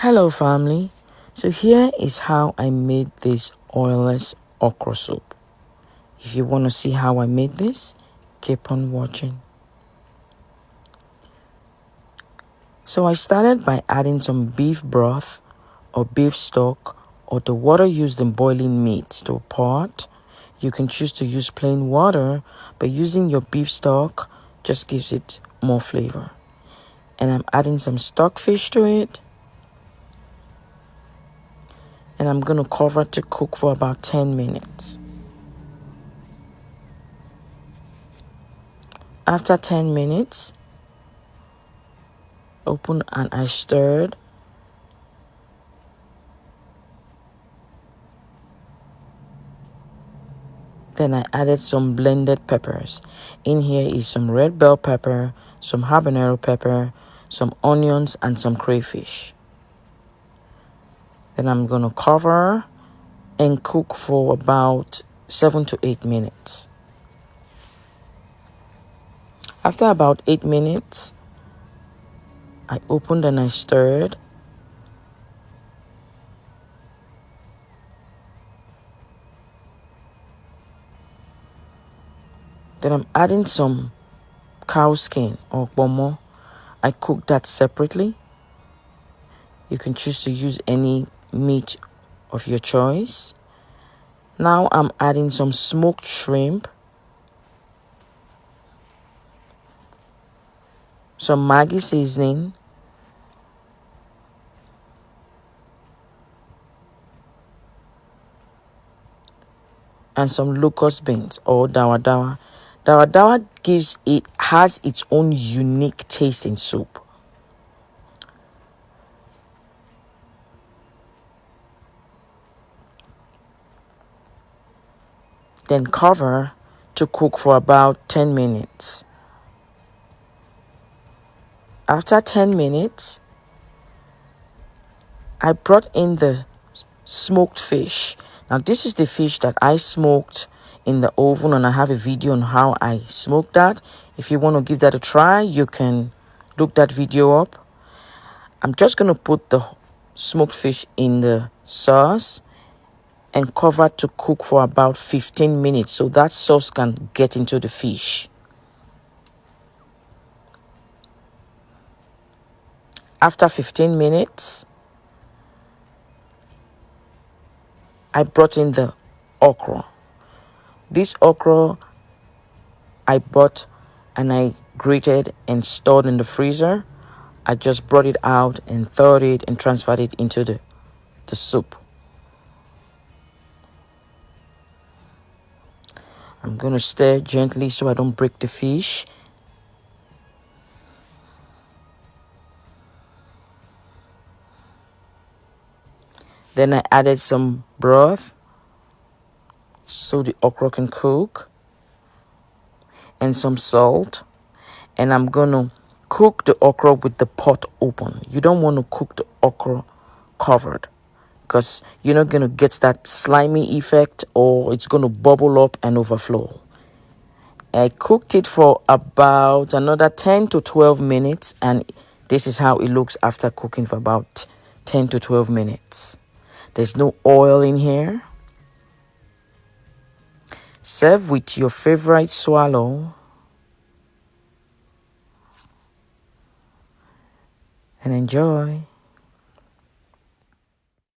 Hello family, so here is how I made this oilless okra soup. If you want to see how I made this, keep on watching. So I started by adding some beef broth or beef stock or the water used in boiling meat to a pot. You can choose to use plain water, but using your beef stock just gives it more flavor. And I'm adding some stockfish to it. And I'm going to cover it to cook for about 10 minutes. After 10 minutes, open and I stirred. Then I added some blended peppers. In here is some red bell pepper, some habanero pepper, some onions, and some crayfish. Then I'm going to cover and cook for about 7 to 8 minutes. After about 8 minutes, I opened and I stirred. Then I'm adding some cow skin or bomo. I cook that separately. You can choose to use any meat of your choice. Now I'm adding some smoked shrimp, some Maggi seasoning, and some locust beans or dawa dawa. Dawa dawa has its own unique taste in soup. Then cover to cook for about 10 minutes. After 10 minutes, I brought in the smoked fish. Now this is the fish that I smoked in the oven, and I have a video on how I smoked that. If you want to give that a try, you can look that video up. I'm just going to put the smoked fish in the sauce and cover to cook for about 15 minutes so that sauce can get into the fish. After 15 minutes, I brought in the okra. This okra I bought and I grated and stored in the freezer. I just brought it out and thawed it and transferred it into the soup. I'm going to stir gently so I don't break the fish. Then I added some broth so the okra can cook, and some salt. And I'm going to cook the okra with the pot open. You don't want to cook the okra covered, because you're not going to get that slimy effect, or it's going to bubble up and overflow. I cooked it for about another 10 to 12 minutes, and this is how it looks after cooking for about 10 to 12 minutes. There's no oil in here. Serve with your favorite swallow and enjoy.